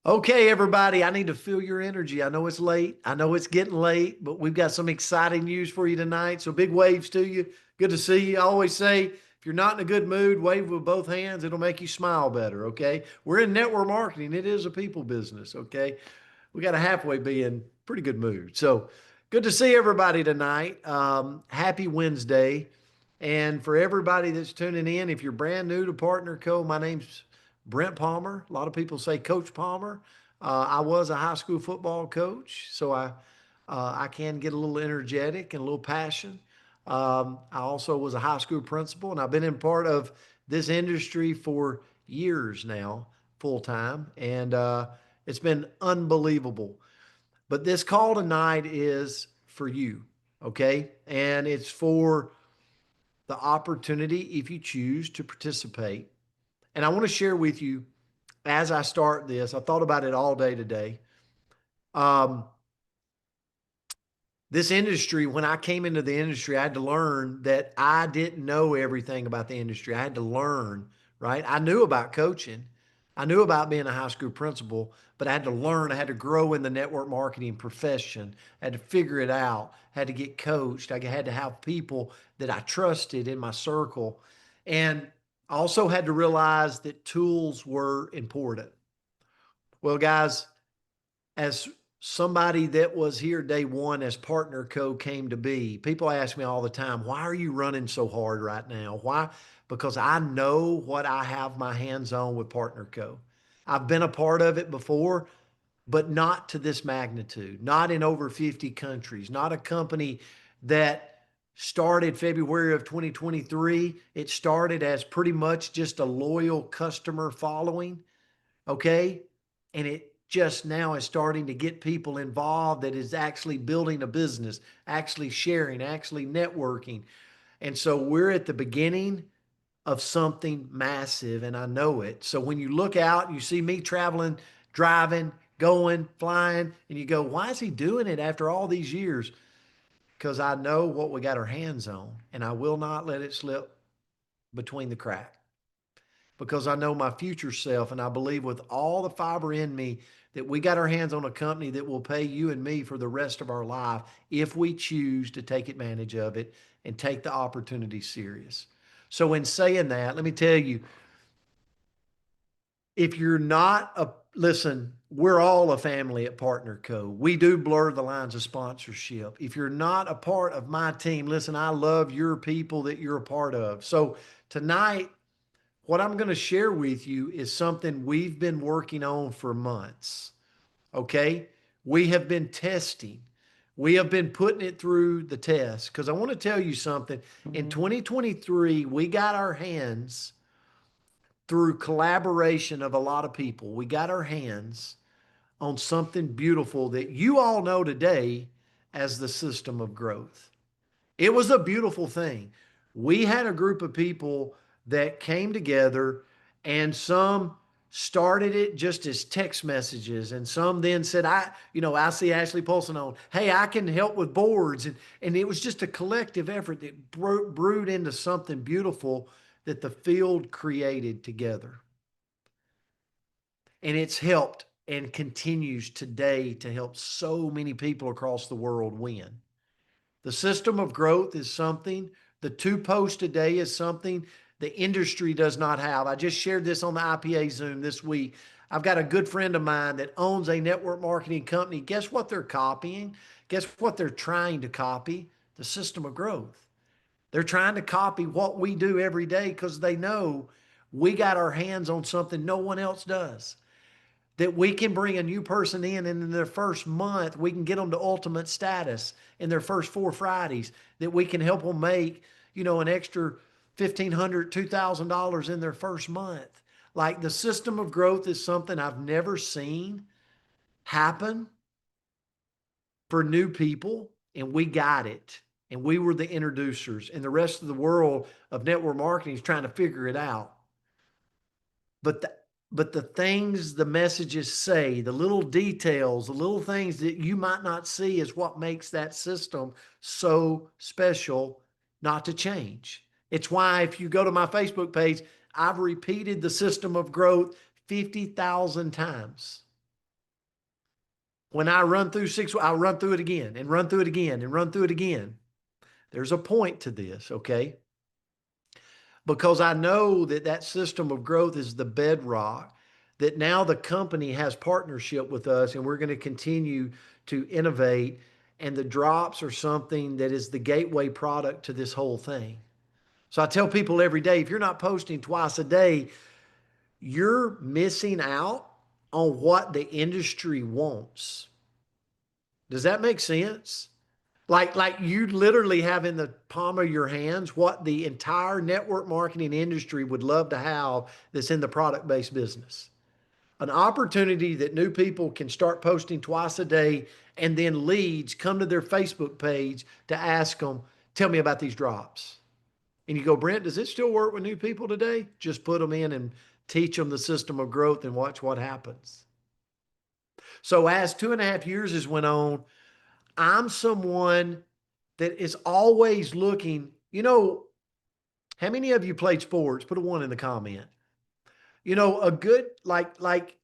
Okay, everybody, I need to feel your energy. I know it's late. I know it's getting late, but we've got some exciting news for you tonight. So big waves to you. Good to see you. I always say, if you're not in a good mood, wave with both hands. It'll make you smile better. Okay. We're in network marketing. It is a people business. Okay. We got to halfway be in pretty good mood. So good to see everybody tonight. Happy Wednesday. And for everybody that's tuning in, if you're brand new to Partner Co., my name's Brent Palmer. A lot of people say Coach Palmer. I was a high school football coach, so I can get a little energetic and a little passion. I also was a high school principal, and I've been in part of this industry for years now, full time, and it's been unbelievable. But this call tonight is for you, okay? And it's for the opportunity, if you choose to participate. And I want to share with you as I start this, I thought about it all day today. Um, this industry, when I came into the industry, I had to learn that I didn't know everything about the industry. I had to learn, right? I knew about coaching, I knew about being a high school principal, but I had to learn, I had to grow in the network marketing profession, I had to figure it out, I had to get coached, I had to have people that I trusted in my circle. And I also had to realize that tools were important. Well, guys, as somebody that was here day one as Partner Co came to be, people ask me all the time, why are you running so hard right now? Why? Because I know what I have my hands on with Partner Co. I've been a part of it before, but not to this magnitude, not in over 50 countries, not a company that started February of 2023. It started as pretty much just a loyal customer following. Okay. And it just now is starting to get people involved that is actually building a business, actually sharing, actually networking. And so we're at the beginning of something massive, and I know it. So when you look out, you see me traveling, driving, going, flying, and you go, why is he doing it after all these years? Because I know what we got our hands on, and I will not let it slip between the cracks because I know my future self. And I believe with all the fiber in me that we got our hands on a company that will pay you and me for the rest of our life if we choose to take advantage of it and take the opportunity serious. So, in saying that, let me tell you, if you're not a listen, we're all a family at Partner Co. We do blur the lines of sponsorship. If you're not a part of my team, listen, I love your people that you're a part of. So tonight, what I'm going to share with you is something we've been working on for months. Okay. We have been testing. We have been putting it through the test because I want to tell you something. In 2023, we got our hands through collaboration of a lot of people. We got our hands on something beautiful that you all know today as the system of growth. It was a beautiful thing. We had a group of people that came together, and some started it just as text messages, and some then said, I see Ashley Polson on, hey, I can help with boards. And it was just a collective effort that brewed into something beautiful that the field created together. And it's helped and continues today to help so many people across the world win. The system of growth is something, the two posts a day is something the industry does not have. I just shared this on the IPA Zoom this week. I've got a good friend of mine that owns a network marketing company. Guess what they're copying? Guess what they're trying to copy? The system of growth. They're trying to copy what we do every day because they know we got our hands on something no one else does, that we can bring a new person in and in their first month, we can get them to ultimate status in their first 4 Fridays, that we can help them make, an extra $1,500, $2,000 in their first month. Like the system of growth is something I've never seen happen for new people, and we got it. And we were the introducers, and the rest of the world of network marketing is trying to figure it out. But the things the messages say, the little details, the little things that you might not see is what makes that system so special not to change. It's why if you go to my Facebook page, I've repeated the system of growth 50,000 times. When I run through I'll run through it again and run through it again and run through it again. There's a point to this, okay? Because I know that that system of growth is the bedrock, that now the company has partnership with us and we're going to continue to innovate. And the drops are something that is the gateway product to this whole thing. So I tell people every day, if you're not posting twice a day, you're missing out on what the industry wants. Does that make sense? Like you literally have in the palm of your hands what the entire network marketing industry would love to have that's in the product-based business. An opportunity that new people can start posting twice a day and then leads come to their Facebook page to ask them, tell me about these drops. And you go, Brent, does it still work with new people today? Just put them in and teach them the system of growth and watch what happens. So as 2.5 years has went on, I'm someone that is always looking, how many of you played sports? Put a one in the comment. A good, like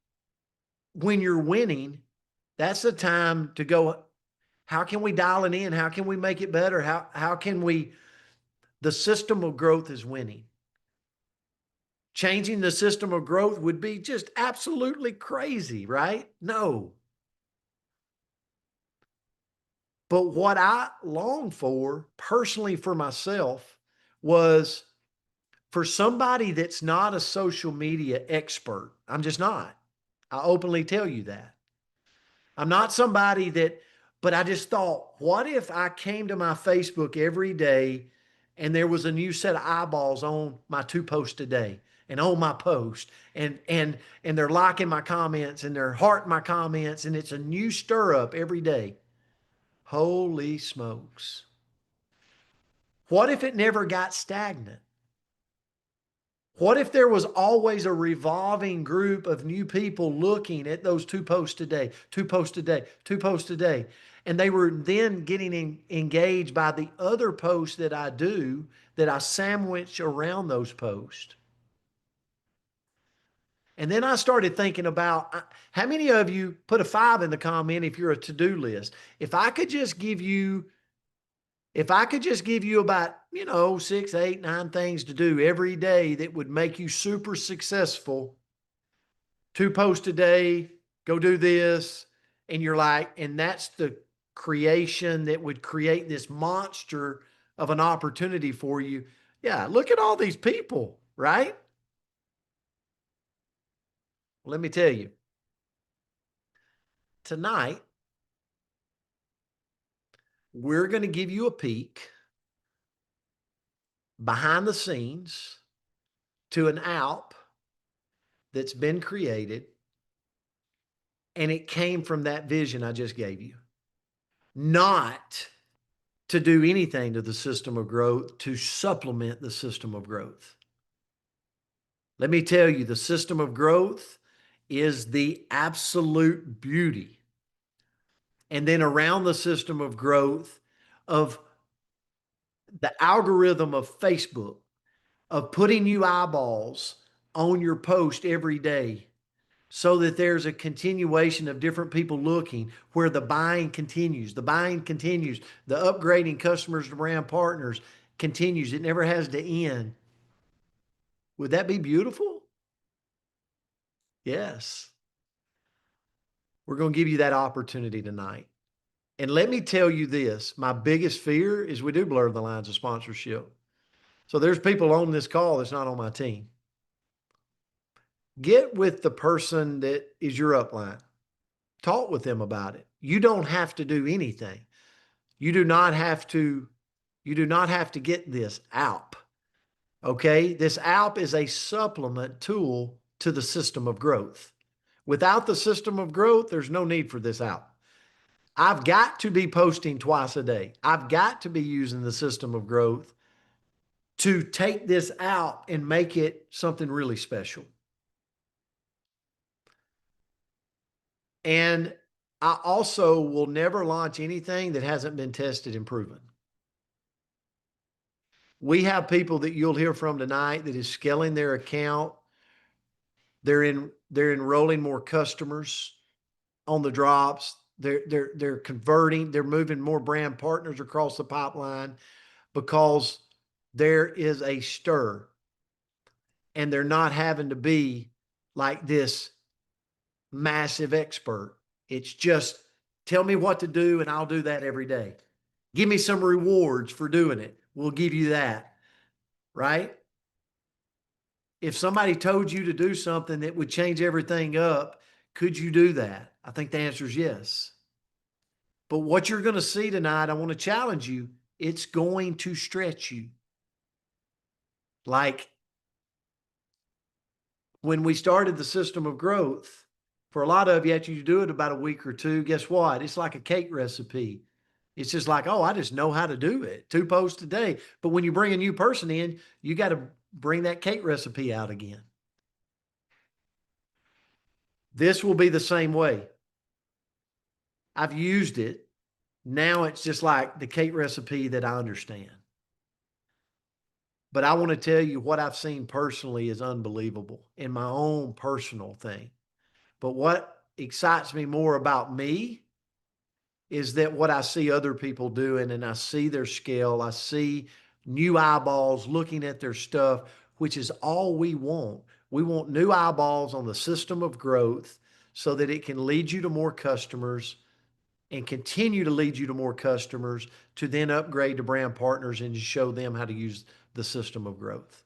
when you're winning, that's the time to go, how can we dial it in? How can we make it better? How can we, the system of growth is winning. Changing the system of growth would be just absolutely crazy, right? No. But what I longed for personally for myself was for somebody that's not a social media expert. I'm just not. I openly tell you that. I'm not somebody that, but I just thought, what if I came to my Facebook every day and there was a new set of eyeballs on my 2 posts a day and on my post and they're liking my comments and they're hearting my comments and it's a new stir up every day. Holy smokes. What if it never got stagnant? What if there was always a revolving group of new people looking at those 2 posts a day, 2 posts a day, 2 posts a day, and they were then getting engaged by the other posts that I do that I sandwich around those posts? And then I started thinking about how many of you put a 5 in the comment if you're a to-do list. If I could just give you about, 6, 8, 9 things to do every day that would make you super successful, 2 posts a day, go do this. And you're like, and that's the creation that would create this monster of an opportunity for you. Yeah, look at all these people, right? Let me tell you, tonight, we're going to give you a peek behind the scenes to an app that's been created, and it came from that vision I just gave you. Not to do anything to the system of growth, to supplement the system of growth. Let me tell you, the system of growth is the absolute beauty. And then around the system of growth of the algorithm of Facebook, of putting you eyeballs on your post every day so that there's a continuation of different people looking where the buying continues. The buying continues. The upgrading customers to brand partners continues. It never has to end. Would that be beautiful? Yes. We're going to give you that opportunity tonight. And let me tell you this, my biggest fear is we do blur the lines of sponsorship. So there's people on this call that's not on my team. Get with the person that is your upline. Talk with them about it. You don't have to do anything. You do not have to get this app. Okay? This app is a supplement tool to the system of growth. Without the system of growth, there's no need for this app. I've got to be posting twice a day. I've got to be using the system of growth to take this out and make it something really special. And I also will never launch anything that hasn't been tested and proven. We have people that you'll hear from tonight that is scaling their account. They're enrolling more customers on the drops. They're converting, they're moving more brand partners across the pipeline because there is a stir, and they're not having to be like this massive expert. It's just tell me what to do and I'll do that every day. Give me some rewards for doing it. We'll give you that, right? If somebody told you to do something that would change everything up, could you do that? I think the answer is yes. But what you're going to see tonight, I want to challenge you, it's going to stretch you. Like when we started the system of growth, for a lot of you, after you do it about a week or two, guess what? It's like a cake recipe. It's just like, oh, I just know how to do it. 2 posts a day. But when you bring a new person in, you got to bring that cake recipe out again. This will be the same way. I've used it. Now it's just like the cake recipe that I understand. But I want to tell you what I've seen personally is unbelievable in my own personal thing. But what excites me more about me is that what I see other people doing, and I see their scale, I see new eyeballs looking at their stuff, which is all we want. We want new eyeballs on the system of growth so that it can lead you to more customers and continue to lead you to more customers to then upgrade to brand partners and show them how to use the system of growth.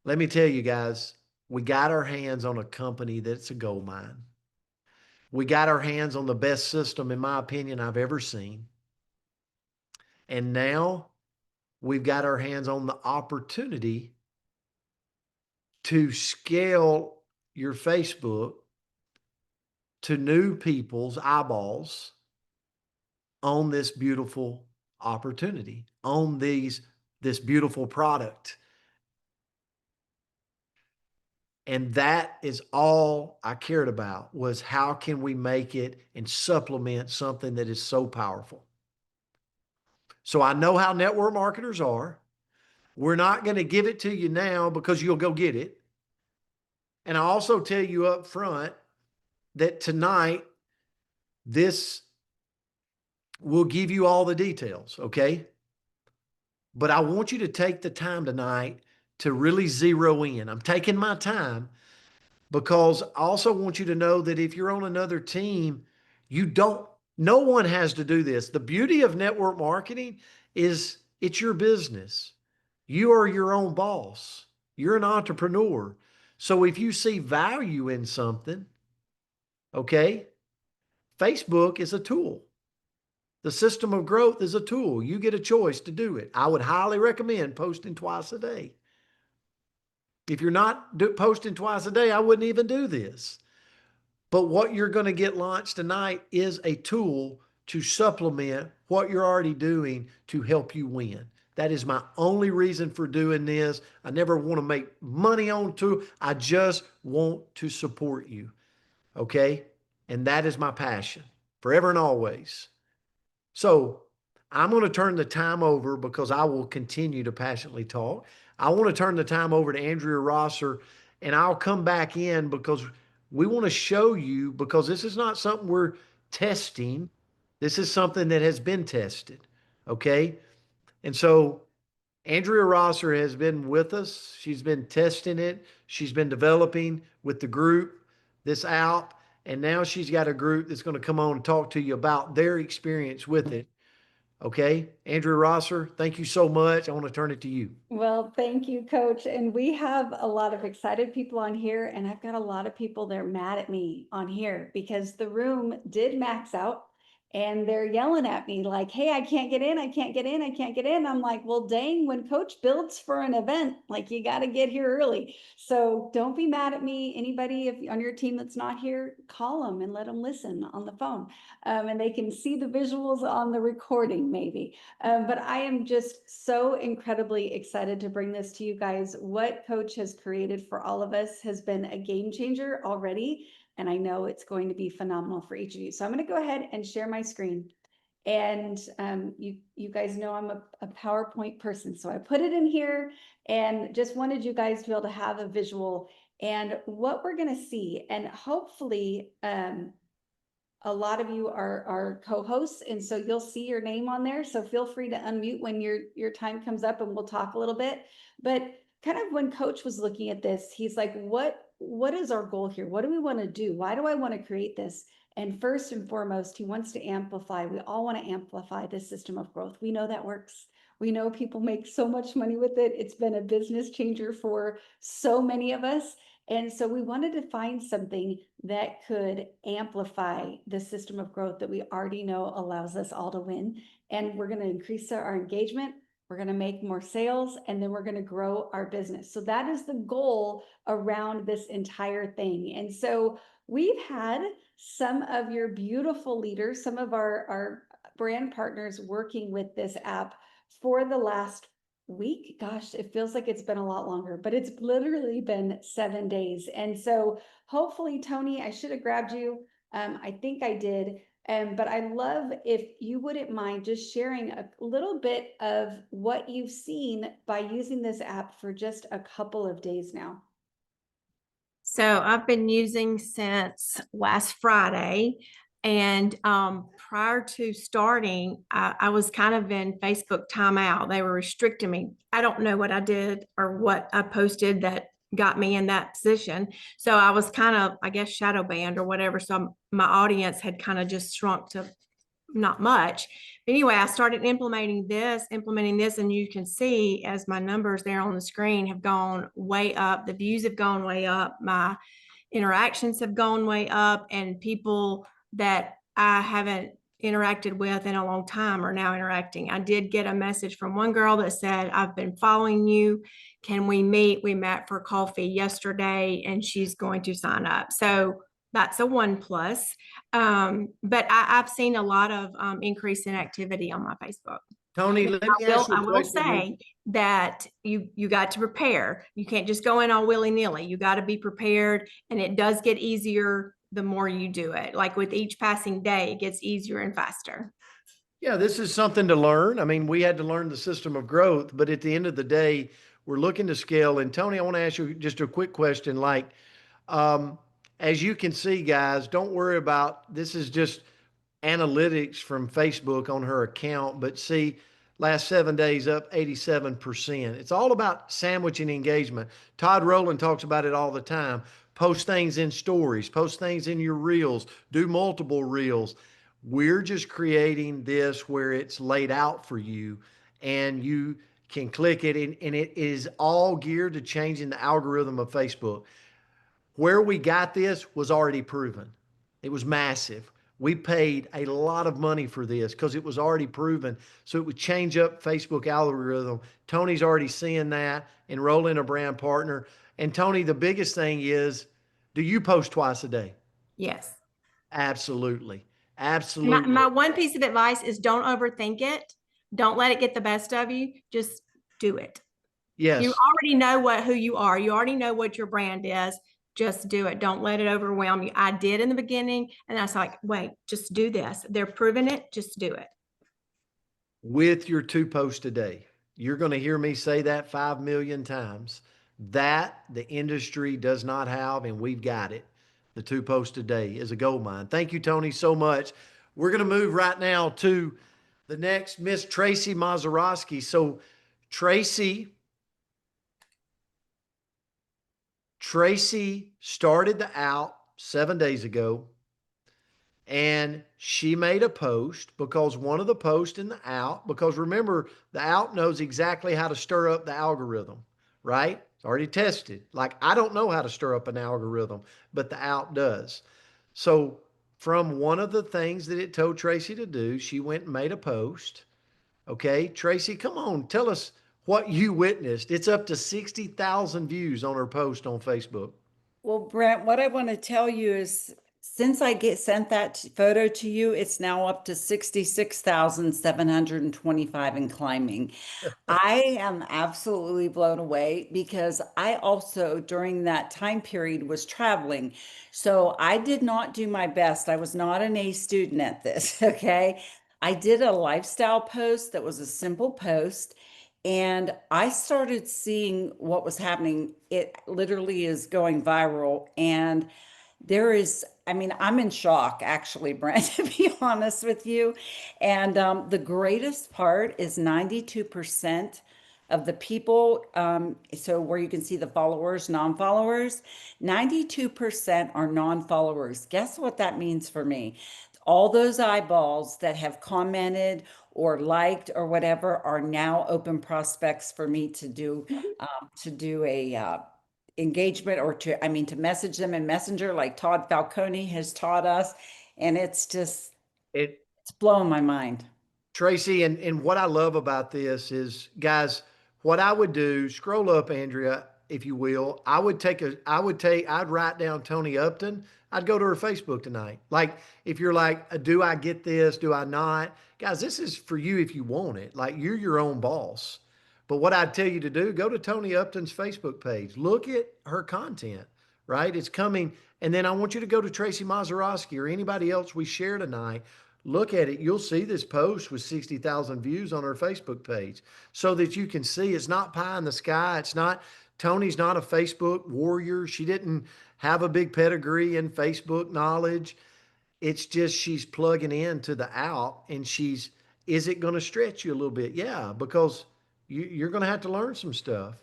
Let me tell you guys, we got our hands on a company that's a gold mine. We got our hands on the best system, in my opinion, I've ever seen. And now we've got our hands on the opportunity to scale your Facebook to new people's eyeballs on this beautiful opportunity, on this beautiful product. And that is all I cared about, was how can we make it and supplement something that is so powerful. So I know how network marketers are. We're not going to give it to you now because you'll go get it. And I also tell you up front that tonight, this will give you all the details, okay? But I want you to take the time tonight to really zero in. I'm taking my time because I also want you to know that if you're on another team, no one has to do this. The beauty of network marketing is it's your business. You are your own boss. You're an entrepreneur. So if you see value in something, okay, Facebook is a tool. The system of growth is a tool. You get a choice to do it. I would highly recommend posting twice a day. If you're not posting twice a day, I wouldn't even do this. But what you're going to get launched tonight is a tool to supplement what you're already doing to help you win. That is my only reason for doing this. I never want to make money on tool. I just want to support you. Okay? And that is my passion forever and always. So I'm going to turn the time over because I will continue to passionately talk. I want to turn the time over to Andrea Rosser, and I'll come back in because we want to show you, because this is not something we're testing. This is something that has been tested. Okay. And so Andrea Rosser has been with us. She's been testing it. She's been developing with the group this out. And now she's got a group that's going to come on and talk to you about their experience with it. Okay. Andrea Rosser, thank you so much. I want to turn it to you. Well, thank you, Coach. And we have a lot of excited people on here, and I've got a lot of people that are mad at me on here because the room did max out. And they're yelling at me like, hey, I can't get in, I can't get in, I can't get in. I'm like, well, dang, when Coach builds for an event, like you got to get here early. So don't be mad at me. Anybody on your team that's not here, call them and let them listen on the phone. And they can see the visuals on the recording maybe. But I am just so incredibly excited to bring this to you guys. What Coach has created for all of us has been a game changer already. And I know it's going to be phenomenal for each of you. So I'm going to go ahead and share my screen. And you guys know I'm a PowerPoint person. So I put it in here and just wanted you guys to be able to have a visual and what we're going to see. And hopefully a lot of you are co-hosts, and so you'll see your name on there. So feel free to unmute when your time comes up, and we'll talk a little bit. But kind of when Coach was looking at this, he's like, what is our goal here? What do we want to do? Why do I want to create this? And first and foremost, he wants to amplify. We all want to amplify this system of growth. We know that works. We know people make so much money with it. It's been a business changer for so many of us. And so we wanted to find something that could amplify the system of growth that we already know allows us all to win. And we're going to increase our engagement. We're going to make more sales, and then we're going to grow our business. So that is the goal around this entire thing. And so we've had some of your beautiful leaders, some of our brand partners working with this app for the last week. Gosh, it feels like it's been a lot longer, but it's literally been 7 days. And so hopefully, Tony, I should have grabbed you. I think I did. But I'd love if you wouldn't mind just sharing a little bit of what you've seen by using this app for just a couple of days now. So I've been using since last Friday. And prior to starting, I was kind of in Facebook timeout. They were restricting me. I don't know what I did or what I posted that got me in that position. So I was kind of, I guess, shadow banned or whatever. So my audience had kind of just shrunk to not much. Anyway, I started implementing this, and you can see as my numbers there on the screen have gone way up. The views have gone way up. My interactions have gone way up, and people that I haven't interacted with in a long time are now interacting. I did get a message from one girl that said, I've been following you. Can we meet? We met for coffee yesterday, and she's going to sign up. So that's a 1+. But I've seen a lot of increase in activity on my Facebook. Tony, let me ask you I a will question. say that you got to prepare. You can't just go in all willy-nilly. You got to be prepared, and it does get easier the more you do it. Like with each passing day, it gets easier and faster. Yeah, this is something to learn. I mean, we had to learn the system of growth, but at the end of the day, we're looking to scale. And Tony, I want to ask you just a quick question. Like, um, as you can see, guys, don't worry about this is just analytics from Facebook on her account, but see, last 7 days up 87%. It's all about sandwiching engagement. Todd Rowland talks about it all the time. Post things in stories, post things in your reels, do multiple reels. We're just creating this where it's laid out for you and you can click it, and it is all geared to changing the algorithm of Facebook. Where we got this was already proven. It was massive. We paid a lot of money for this because it was already proven. So it would change up Facebook algorithm. Tony's already seeing that, enroll in a brand partner. And Tony, the biggest thing is, do you post twice a day? Yes. Absolutely. My Absolutely. one piece of advice is don't overthink it. Don't let it get the best of you. Just do it. You Yes. already know who you are. You already know what your brand is. Just do it. Don't let it overwhelm you. I did in the beginning, and I was like, wait, just do this. They're proving it. Just do it. With your 2 posts a day. You're going to hear me say that 5 million times. That the industry does not have, and we've got it. The 2 posts a day is a gold mine. Thank you, Tony, so much. We're going to move right now to the next Miss Tracy Mazeroski. So, Tracy started the out 7 days ago. And she made a post because one of the posts in the out, because remember, the out knows exactly how to stir up the algorithm, right? It's already tested. Like, I don't know how to stir up an algorithm, but the out does. So, from one of the things that it told Tracy to do, she went and made a post. Okay, Tracy, come on, tell us what you witnessed. It's up to 60,000 views on her post on Facebook. Well, Brent, what I want to tell you is since I get sent that photo to you, it's now up to 66,725 and climbing. I am absolutely blown away because I also, during that time period, was traveling. So I did not do my best. I was not an A student at this, okay? I did a lifestyle post that was a simple post. And I started seeing what was happening. It literally is going viral. And there is I mean, I'm in shock, actually, Brent, to be honest with you. And the greatest part is 92% of the people, so where you can see the followers, non-followers, 92% are non-followers. Guess what that means for me? All those eyeballs that have commented or liked or whatever are now open prospects for me to do a engagement, or to, I mean, to message them in Messenger like Todd Falcone has taught us. And It, it's blowing my mind. Tracy, and what I love about this is, guys, what I would do, scroll up, Andrea, if you will. I'd write down Tony Upton. I'd go to her Facebook tonight. Like, if you're like, do I get this? Do I not? Guys, this is for you if you want it. Like, you're your own boss. But what I'd tell you to do, go to Tony Upton's Facebook page. Look at her content, right? It's coming. And then I want you to go to Tracy Mazeroski or anybody else we share tonight. Look at it. You'll see this post with 60,000 views on her Facebook page so that you can see it's not pie in the sky. It's not, Tony's not a Facebook warrior. She didn't have a big pedigree in Facebook knowledge. It's just she's plugging into the out, and is it going to stretch you a little bit? Yeah, because you're going to have to learn some stuff.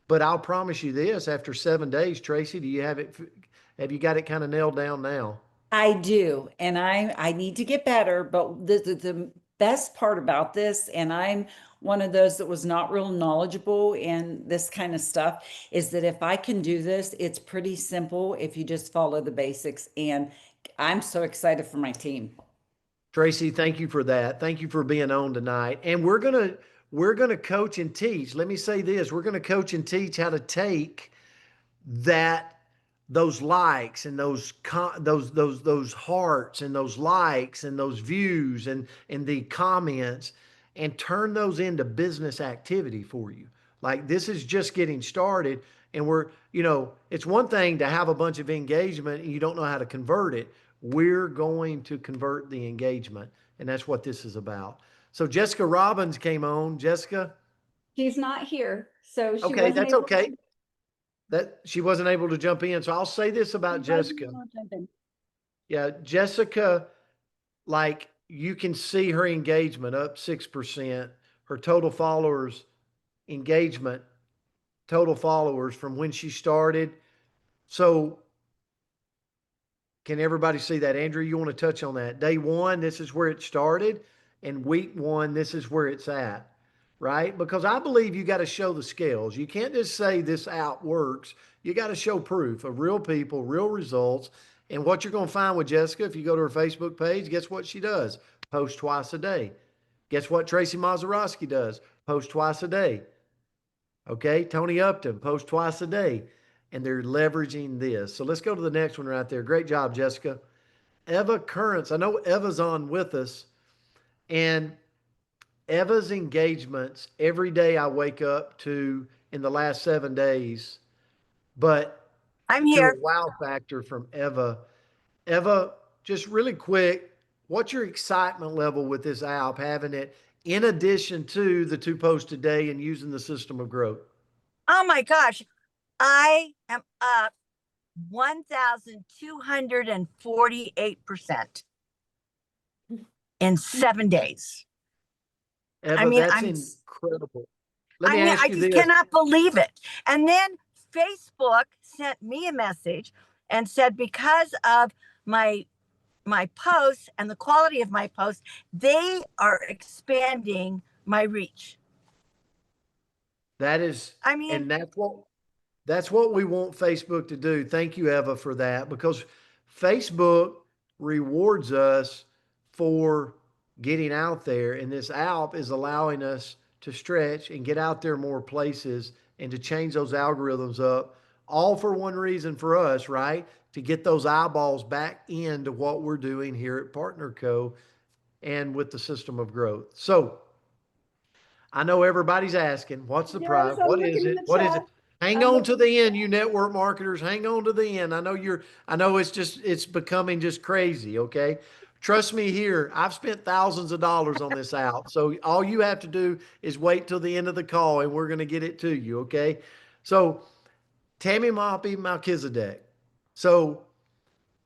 But I'll promise you this, after 7 days, Tracy, have you got it kind of nailed down now? I do, and I need to get better. But the best part about this, and I'm one of those that was not real knowledgeable in this kind of stuff, is that if I can do this, it's pretty simple if you just follow the basics. And I'm so excited for my team. Tracy, thank you for that. Thank you for being on tonight. And we're gonna coach and teach. Let me say this: we're gonna coach and teach how to take that those likes and those hearts and those likes and those views and the comments, and turn those into business activity for you. Like, this is just getting started, and it's one thing to have a bunch of engagement and you don't know how to convert it. We're going to convert the engagement, and that's what this is about. So Jessica Robbins came on. Jessica, She's not here, so she okay, wasn't that's able okay. to. That she wasn't able to jump in. So I'll say this about Jessica. Yeah, Jessica, like, you can see her engagement up 6%, her total followers engagement, total followers from when she started. So can everybody see that? Andrew, you want to touch on that? Day one, this is where it started, and week one, this is where it's at, right? Because I believe you got to show the scales. You can't just say this out works. You got to show proof of real people, real results. And what you're going to find with Jessica, if you go to her Facebook page, guess what she does? Post twice a day. Guess what Tracy Mazeroski does? Post twice a day. Okay, Tony Upton, post twice a day. And they're leveraging this. So let's go to the next one right there. Great job, Jessica. Eva Currents. I know Eva's on with us. And Eva's engagements every day I wake up to in the last 7 days, but I'm to a here. wow factor from Eva. Eva, just really quick, what's your excitement level with this app, having it in addition to the two posts a day and using the system of growth? Oh my gosh. I am up 1,248% in 7 days. Eva, that's incredible. Let me ask I you just this. cannot believe it. And then Facebook sent me a message and said, because of my posts and the quality of my posts, they are expanding my reach. That is, I mean, and that's what we want Facebook to do. Thank you, Eva, for that, because Facebook rewards us for getting out there, and this app is allowing us to stretch and get out there more places and to change those algorithms up, all for one reason for us, right? To get those eyeballs back into what we're doing here at Partner Co. and with the system of growth. So I know everybody's asking, what's the Yes, prize? I'm What is looking in it? the What is it? chat. Hang I'm on to looking. the end, you network marketers. Hang on to the end. I know it's becoming just crazy. Okay. Trust me here. I've spent thousands of dollars on this out. So all you have to do is wait till the end of the call and we're going to get it to you. Okay. So Tammy Moppy Melchizedek. So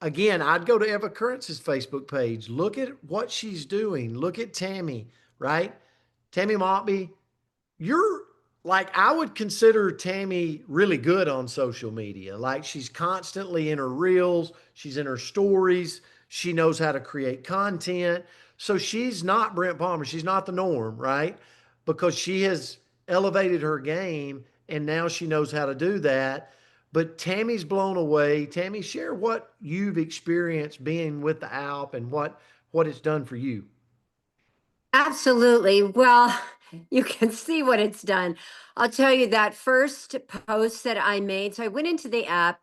again, I'd go to Eva Currence's Facebook page. Look at what she's doing. Look at Tammy, right? Tammy Mockbee, you're like, I would consider Tammy really good on social media. Like, she's constantly in her reels, she's in her stories, she knows how to create content. So she's not Brent Palmer, she's not the norm, right? Because she has elevated her game and now she knows how to do that. But Tammy's blown away. Tammy, share what you've experienced being with the app and what it's done for you. Absolutely. Well, you can see what it's done. I'll tell you that first post that I made. So I went into the app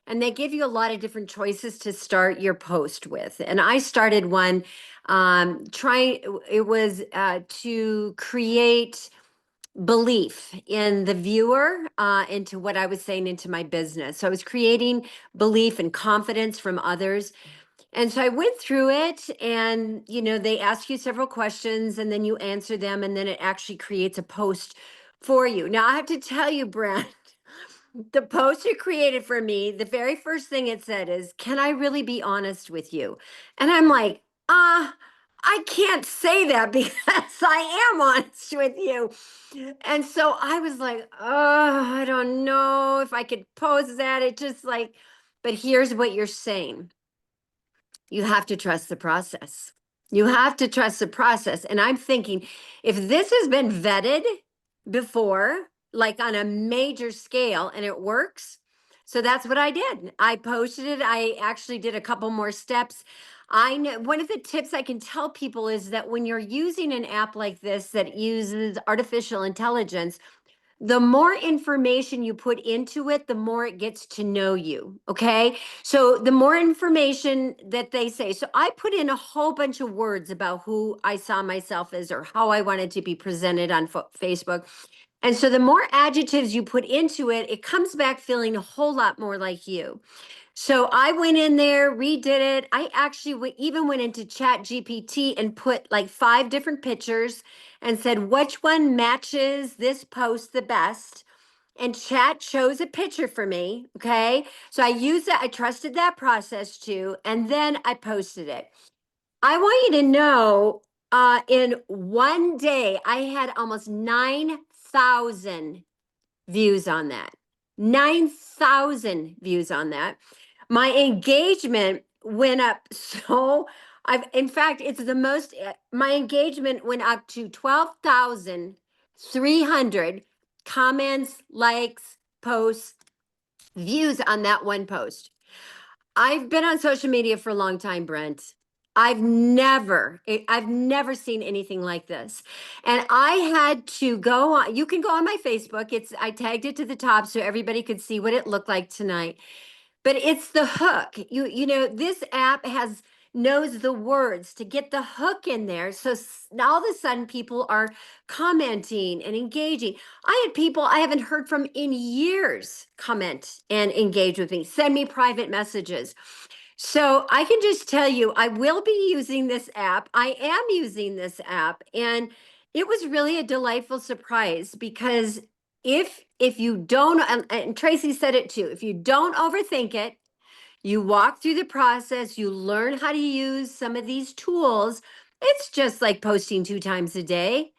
and they give you a lot of different choices to start your post with. And I started one trying, it was to create belief in the viewer into what I was saying into my business. So I was creating belief and confidence from others. And so I went through it and, they ask you several questions and then you answer them and then it actually creates a post for you. Now I have to tell you, Brent, the post you created for me, the very first thing it said is, "Can I really be honest with you?" And I'm like, I can't say that because I am honest with you. And so I was like, oh, I don't know if I could post that. It just like, but here's what you're saying. You have to trust the process. You have to trust the process. And I'm thinking, if this has been vetted before, like on a major scale, and it works, so that's what I did. I posted it. I actually did a couple more steps. I know one of the tips I can tell people is that when you're using an app like this that uses artificial intelligence, the more information you put into it, the more it gets to know you. Okay. So the more information that they say. So I put in a whole bunch of words about who I saw myself as or how I wanted to be presented on Facebook. And so the more adjectives you put into it, it comes back feeling a whole lot more like you. So I went in there, redid it. I actually even went into Chat GPT and put like 5 different pictures and said, which one matches this post the best? And Chat chose a picture for me. Okay. So I used that. I trusted that process too. And then I posted it. I want you to know in one day, I had almost 9,000 views on that. 9,000 views on that. My engagement went up so in fact, it's the most, my engagement went up to 12,300 comments, likes, posts, views on that one post. I've been on social media for a long time, Brent. I've never seen anything like this. And I had to go on, you can go on my Facebook. I tagged it to the top so everybody could see what it looked like tonight. But it's the hook. This app knows the words to get the hook in there. So now all of a sudden people are commenting and engaging. I had people I haven't heard from in years comment and engage with me, send me private messages. So I can just tell you, I will be using this app. I am using this app, and it was really a delightful surprise because if you don't, and Tracy said it too, if you don't overthink it, you walk through the process, you learn how to use some of these tools. It's just like posting 2 times a day.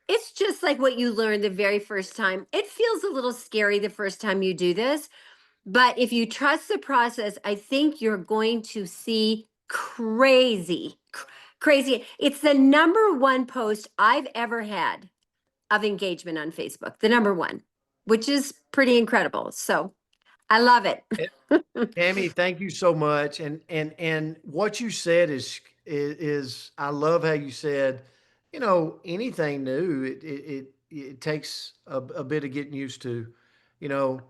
It's just like what you learned the very first time. It feels a little scary the first time you do this, but if you trust the process, I think you're going to see crazy. It's the number one post I've ever had of engagement on Facebook, the number one, which is pretty incredible. So I love it. Tammy, thank you so much. And what you said is I love how you said, anything new, it takes a bit of getting used to. You know,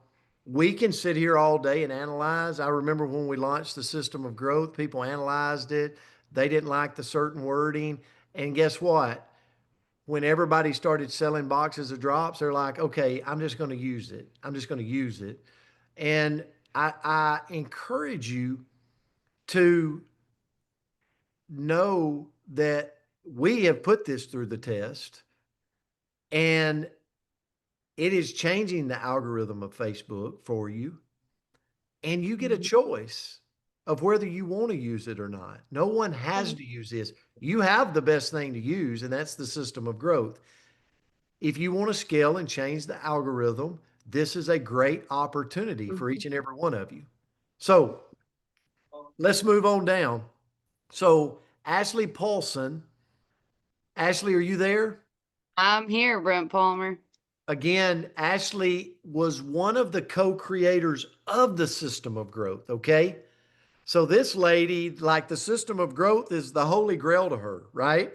we can sit here all day and analyze. I remember when we launched the system of growth, people analyzed it. They didn't like the certain wording. And guess what? When everybody started selling boxes of drops, they're like, okay, I'm just going to use it. I'm just going to use it. And I encourage you to know that we have put this through the test and it is changing the algorithm of Facebook for you. And you get a choice. of whether you want to use it or not. No one has to use this. You have the best thing to use, and that's the system of growth. If you want to scale and change the algorithm, this is a great opportunity for each and every one of you. So let's move on down. So Ashley Paulson, Ashley, are you there? I'm here, Brent Palmer. Again, Ashley was one of the co-creators of the system of growth. Okay. So this lady, like the system of growth is the holy grail to her, right?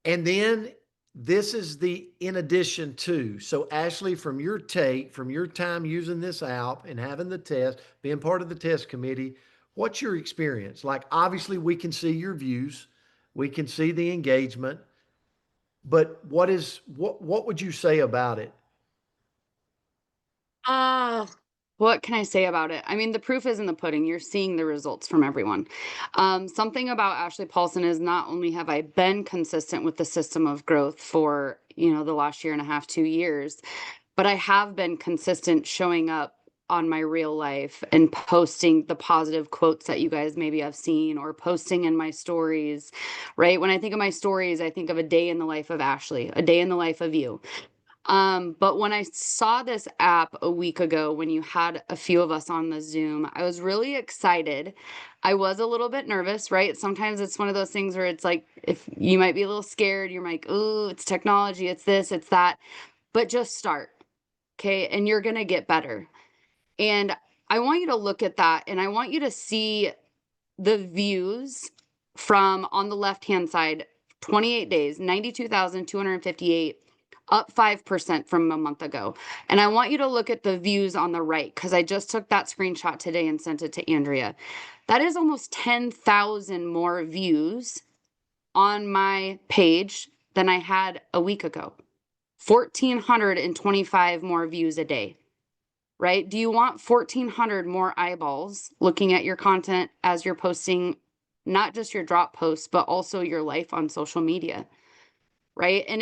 And then this is the in addition to. So Ashley, from your take, from your time using this app and having the test, being part of the test committee, what's your experience? Like obviously we can see your views, we can see the engagement, but what would you say about it? Uh, what can I say about it? I mean, the proof is in the pudding. You're seeing the results from everyone. Something about Ashley Paulson is not only have I been consistent with the system of growth for, the last year and a half, 2 years, but I have been consistent showing up on my real life and posting the positive quotes that you guys maybe have seen or posting in my stories, right? When I think of my stories, I think of a day in the life of Ashley, a day in the life of you. But when I saw this app a week ago, when you had a few of us on the Zoom, I was really excited. I was a little bit nervous, right? Sometimes it's one of those things where it's like, if you might be a little scared, you're like, oh, it's technology, it's this, it's that, but just start. Okay. And you're going to get better. And I want you to look at that and I want you to see the views from on the left hand side 28 days, 92,258, up 5% from a month ago. And I want you to look at the views on the right because I just took that screenshot today and sent it to Andrea. That is almost 10,000 more views on my page than I had a week ago. 1,425 more views a day. Right? Do you want 1,400 more eyeballs looking at your content as you're posting not just your drop posts, but also your life on social media? Right? And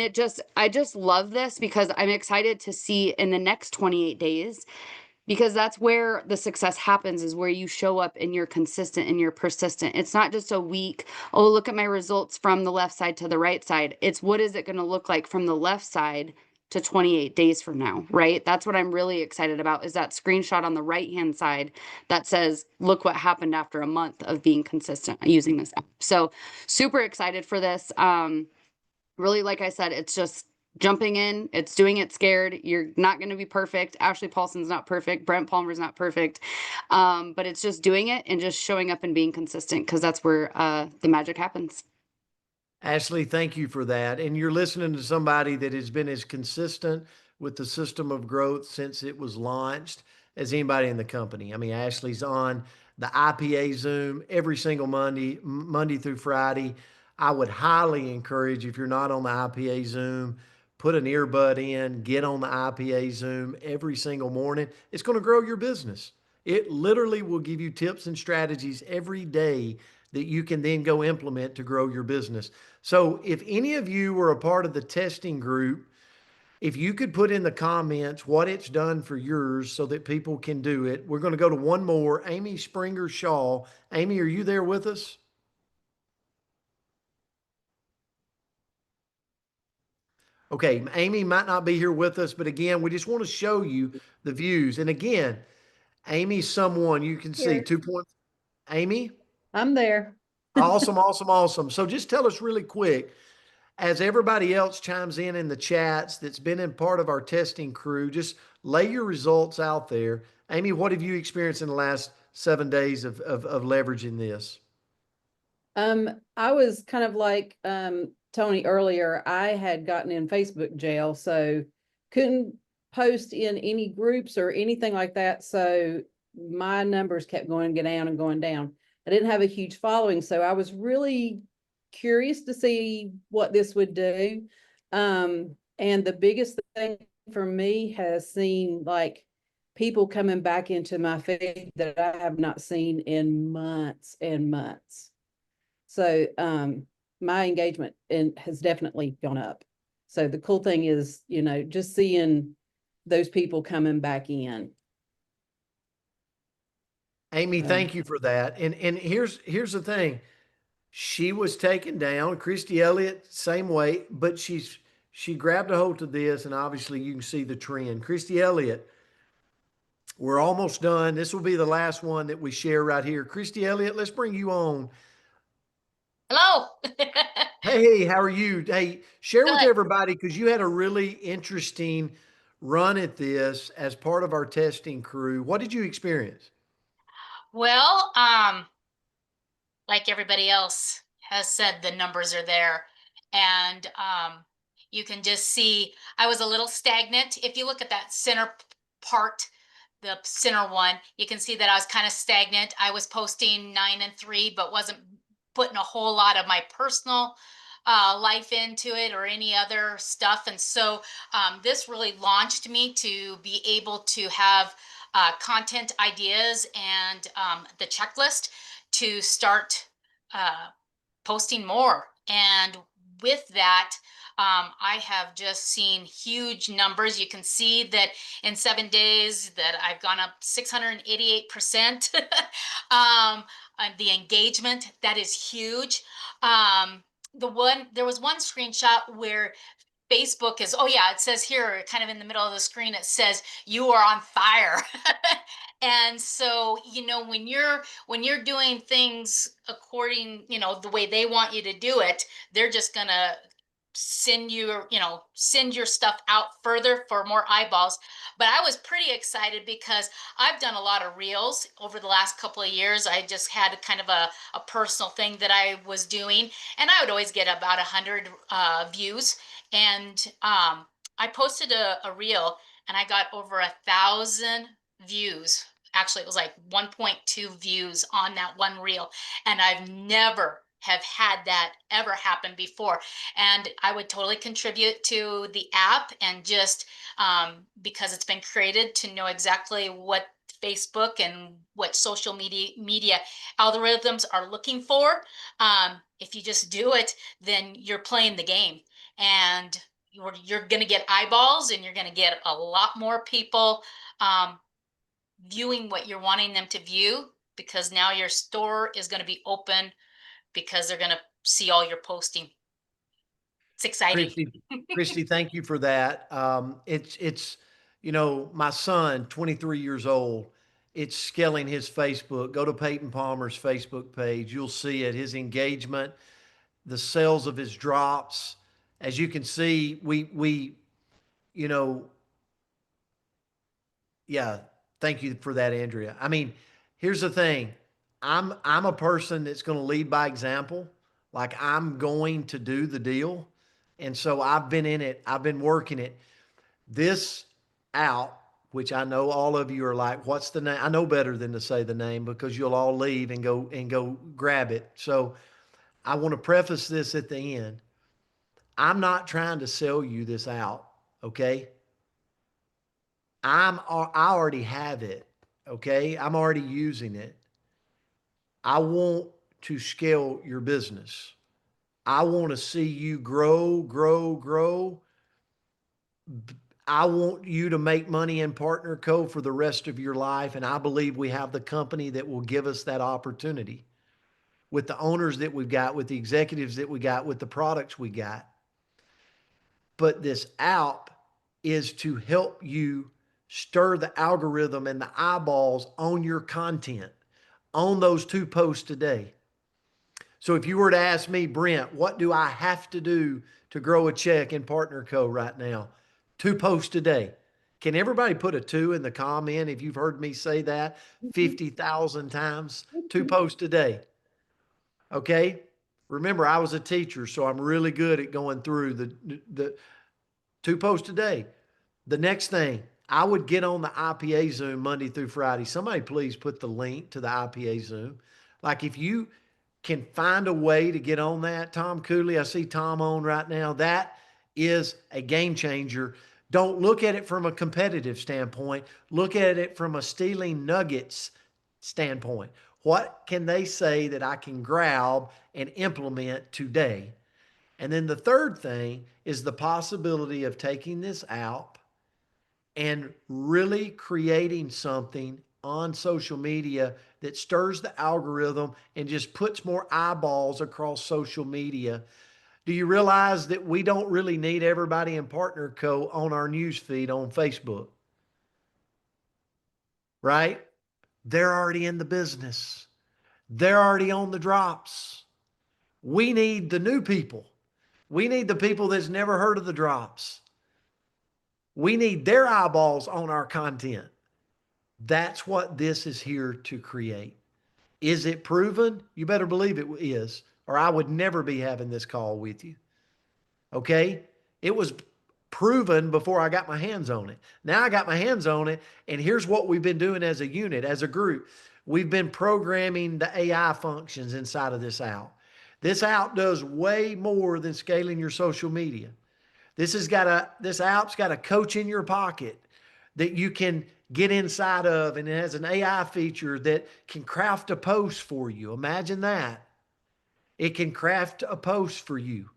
I just love this because I'm excited to see in the next 28 days, because that's where the success happens, is where you show up and you're consistent and you're persistent. It's not just a week, oh, look at my results from the left side to the right side. It's what is it going to look like from the left side to 28 days from now, right? That's what I'm really excited about, is that screenshot on the right-hand side that says, look what happened after a month of being consistent using this app. So super excited for this. Really, like I said, it's just jumping in, it's doing it scared. You're not going to be perfect. Ashley Paulson's not perfect. Brent Palmer's not perfect. But it's just doing it and just showing up and being consistent, because that's where the magic happens. Ashley, thank you for that. And you're listening to somebody that has been as consistent with the system of growth since it was launched as anybody in the company. I mean, Ashley's on the IPA Zoom every single Monday through Friday. I would highly encourage, if you're not on the IPA Zoom, put an earbud in, get on the IPA Zoom every single morning. It's going to grow your business. It literally will give you tips and strategies every day that you can then go implement to grow your business. So if any of you were a part of the testing group, if you could put in the comments what it's done for yours so that people can do it. We're going to go to one more. Amy Springer Shaw. Amy, are you there with us? Okay, Amy might not be here with us, but again, we just want to show you the views. And again, Amy's someone you can see Here. 2 points. Amy? I'm there. Awesome, awesome, awesome. So just tell us really quick, as everybody else chimes in the chats that's been in part of our testing crew, just lay your results out there. Amy, what have you experienced in the last 7 days of leveraging this? I was kind of like Tony earlier. I had gotten in Facebook jail, so couldn't post in any groups or anything like that. So my numbers kept going down and going down. I didn't have a huge following, so I was really curious to see what this would do. And the biggest thing for me has seen like people coming back into my feed that I have not seen in months and months. So my engagement has definitely gone up. So the cool thing is, just seeing those people coming back in. Amy, Um, thank you for that. And here's the thing. She was taken down. Christy Elliott, same way, but she grabbed a hold of this, and obviously you can see the trend. Christy Elliott, we're almost done. This will be the last one that we share right here. Christy Elliott, let's bring you on. Hello. Hey, how are you? Hey, share with Good. everybody because you had a really interesting run at this as part of our testing crew. What did you experience? Well, like everybody else has said, the numbers are there. And you can just see I was a little stagnant. If you look at that center part, the center one, you can see that I was kind of stagnant. I was posting 9 and 3, but wasn't putting a whole lot of my personal life into it or any other stuff. And so this really launched me to be able to have content ideas and the checklist to start uh, posting more. And with that, I have just seen huge numbers. You can see that in 7 days that I've gone up 688%. And the engagement, that is huge. There was one screenshot where Facebook is, oh yeah, it says here, kind of in the middle of the screen, it says you are on fire. And so, when you're doing things according, the way they want you to do it, they're just gonna send your stuff out further for more eyeballs. But I was pretty excited because I've done a lot of reels over the last couple of years. I just had kind of a personal thing that I was doing, and I would always get about 100 views. And I posted a reel, and I got over 1,000 views. Actually, it was like 1.2 views on that one reel, and I've never have had that ever happen before. And I would totally contribute to the app, and just because it's been created to know exactly what Facebook and what social media algorithms are looking for. If you just do it, then you're playing the game, and you're going to get eyeballs, and you're going to get a lot more people um, viewing what you're wanting them to view, because now your store is going to be open because they're going to see all your posting. It's exciting. Christy, Christy, thank you for that. My son, 23 years old, it's scaling his Facebook. Go to Peyton Palmer's Facebook page. You'll see it. His engagement, the sales of his drops. As you can see, you know, yeah, thank you for that, Andrea. I mean, here's the thing. I'm a person that's going to lead by example. Like I'm going to do the deal. And so I've been in it. I've been working it. This out, which I know all of you are like, what's the name? I know better than to say the name because you'll all leave and go grab it. So I want to preface this at the end. I'm not trying to sell you this out, okay? I already have it, okay? I'm already using it. I want to scale your business. I want to see you grow, grow, grow. I want you to make money in Partner Co for the rest of your life. And I believe we have the company that will give us that opportunity with the owners that we've got, with the executives that we got, with the products we got. But this app is to help you stir the algorithm and the eyeballs on your content, on those 2 posts today. So if you were to ask me, Brent, what do I have to do to grow a check in Partner Co right now? 2 posts a day. Can everybody put a 2 in the comment if you've heard me say that 50,000 times? 2 posts a day. Okay? Remember, I was a teacher, so I'm really good at going through the 2 posts a day. The next thing, I would get on the IPA Zoom Monday through Friday. Somebody please put the link to the IPA Zoom. Like if you can find a way to get on that, Tom Cooley, I see Tom on right now. That is a game changer. Don't look at it from a competitive standpoint. Look at it from a stealing nuggets standpoint. What can they say that I can grab and implement today? And then the third thing is the possibility of taking this out and really creating something on social media that stirs the algorithm and just puts more eyeballs across social media. Do you realize that we don't really need everybody in Partner Co on our news feed on Facebook? Right? They're already in the business. They're already on the drops. We need the new people. We need the people that's never heard of the drops. We need their eyeballs on our content. That's what this is here to create. Is it proven? You better believe it is, or I would never be having this call with you. Okay? It was proven before I got my hands on it. Now I got my hands on it, and here's what we've been doing as a unit, as a group. We've been programming the AI functions inside of this app. This app does way more than scaling your social media. This app's got a coach in your pocket that you can get inside of, and it has an AI feature that can craft a post for you. Imagine that. It can craft a post for you.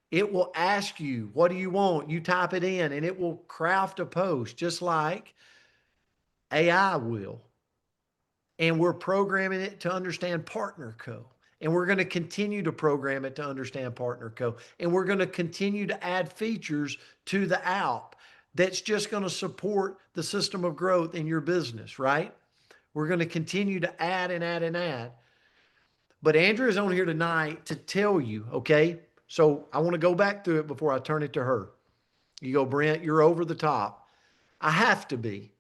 It will ask you, what do you want? You type it in and it will craft a post just like AI will. And we're programming it to understand Partner Co. And we're going to continue to program it to understand Partner Co. And we're going to continue to add features to the app that's just going to support the system of growth in your business, right? We're going to continue to add and add and add. But Andrea is on here tonight to tell you, okay? So I want to go back through it before I turn it to her. You go, Brent, you're over the top. I have to be,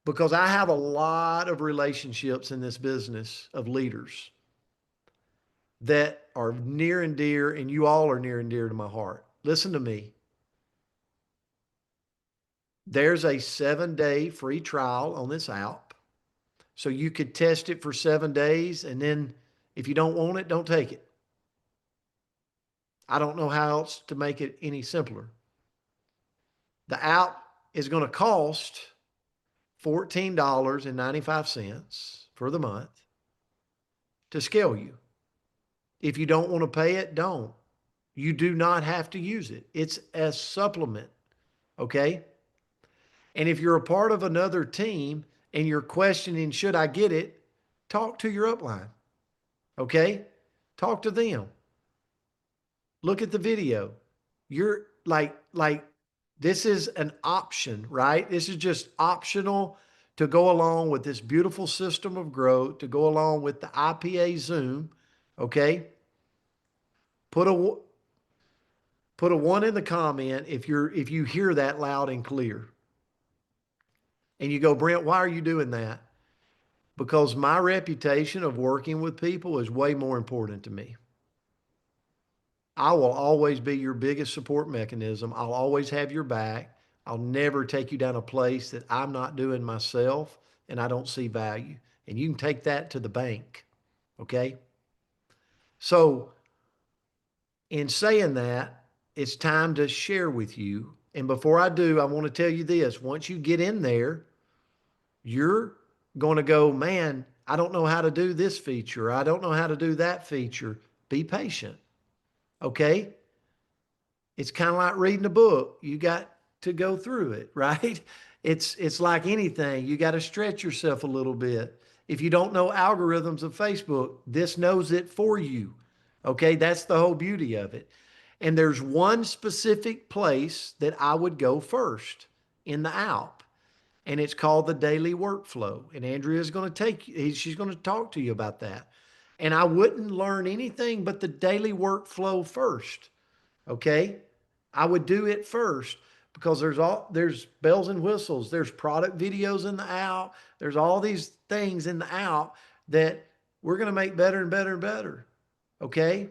because I have a lot of relationships in this business of leaders that are near and dear, and you all are near and dear to my heart. Listen to me. There's a 7-day free trial on this app. So you could test it for 7 days, and then if you don't want it, don't take it. I don't know how else to make it any simpler. The app is going to cost $14.95 for the month to scale you. If you don't want to pay it, don't. You do not have to use it. It's a supplement, okay? And if you're a part of another team and you're questioning, should I get it? Talk to your upline, okay? Talk to them. Look at the video. You're like this is an option, right? This is just optional to go along with this beautiful system of growth, to go along with the IPA Zoom, okay? Put a 1 in the comment if you hear that loud and clear. And you go, Brent, why are you doing that? Because my reputation of working with people is way more important to me. I will always be your biggest support mechanism. I'll always have your back. I'll never take you down a place that I'm not doing myself and I don't see value. And you can take that to the bank. Okay? So, in saying that, it's time to share with you. And before I do, I want to tell you this. Once you get in there, you're going to go, man, I don't know how to do this feature. I don't know how to do that feature. Be patient. Okay? It's kind of like reading a book. You got to go through it, right? It's like anything. You got to stretch yourself a little bit. If you don't know algorithms of Facebook, this knows it for you. Okay? That's the whole beauty of it. And there's one specific place that I would go first in the app, and it's called the daily workflow. And Andrea is going to she's going to talk to you about that. And I wouldn't learn anything but the daily workflow first. Okay? I would do it first because there's bells and whistles. There's product videos in the app. There's all these things in the app that we're going to make better and better and better. Okay?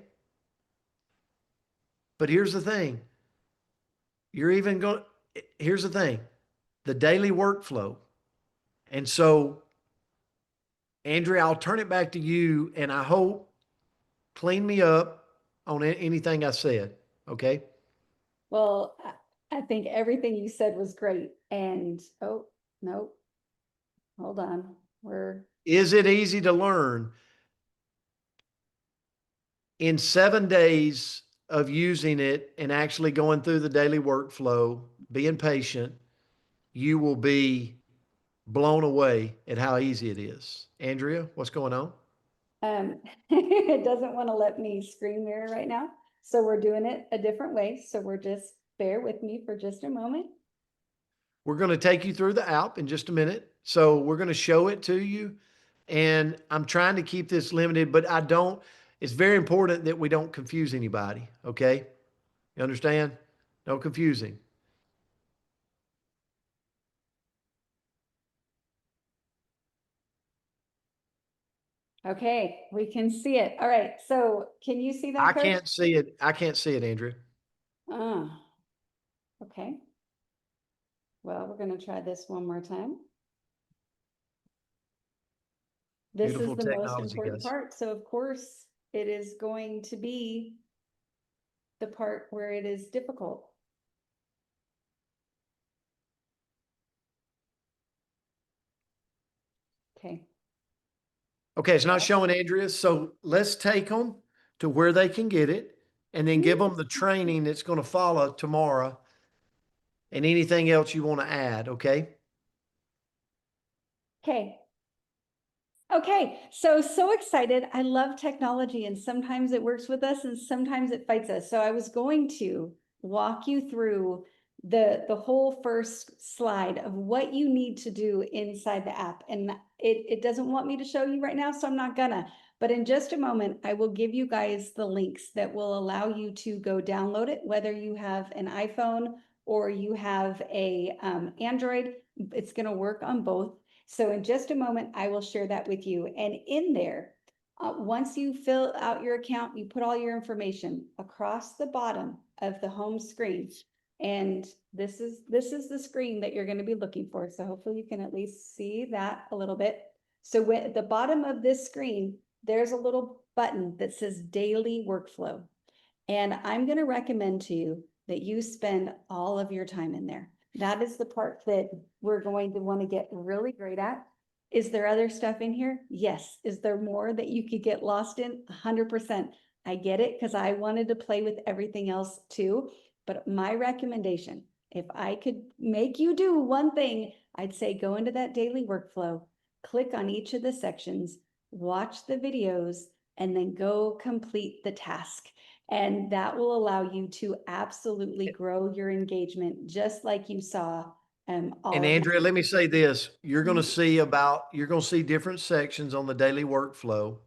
But here's the thing. Here's the thing. The daily workflow. And so, Andrea, I'll turn it back to you, and I hope clean me up on anything I said. Okay? Well, I think everything you said was great. And, oh, no, hold on. Is it easy to learn? In 7 days of using it and actually going through the daily workflow, being patient, you will be blown away at how easy it is. Andrea, what's going on? It doesn't want to let me screen mirror right now. So we're doing it a different way. So we're just, bear with me for just a moment. We're going to take you through the app in just a minute. So we're going to show it to you. And I'm trying to keep this limited, but it's very important that we don't confuse anybody. Okay. You understand? No confusing. Okay, we can see it. All right. So can you see that, I Coach? can't see it. I can't see it, Andrea. Okay. Well, we're going to try this one more time. This Beautiful is the most technology, important guys. part. So of course it is going to be the part where it is difficult. Okay. Okay, it's not Yeah. showing Andrea. So let's take them to where they can get it and then give them the training that's going to follow tomorrow and anything else you want to add. Okay. Okay. Okay, so excited. I love technology and sometimes it works with us and sometimes it fights us. So I was going to walk you through the whole first slide of what you need to do inside the app. And it doesn't want me to show you right now, so I'm not gonna. But in just a moment, I will give you guys the links that will allow you to go download it, whether you have an iPhone or you have a Android. It's gonna work on both. So in just a moment, I will share that with you. And in there, once you fill out your account, you put all your information across the bottom of the home screen. And this is the screen that you're going to be looking for. So hopefully you can at least see that a little bit. So at the bottom of this screen, there's a little button that says daily workflow. And I'm going to recommend to you that you spend all of your time in there. That is the part that we're going to want to get really great at. Is there other stuff in here? Yes. Is there more that you could get lost in? 100%. I get it because I wanted to play with everything else too. But my recommendation, if I could make you do one thing, I'd say go into that daily workflow, click on each of the sections, watch the videos, and then go complete the task. And that will allow you to absolutely grow your engagement, just like you saw all And of Andrea, the. let me say this. You're going to Mhm. you're going to see different sections on the daily workflow.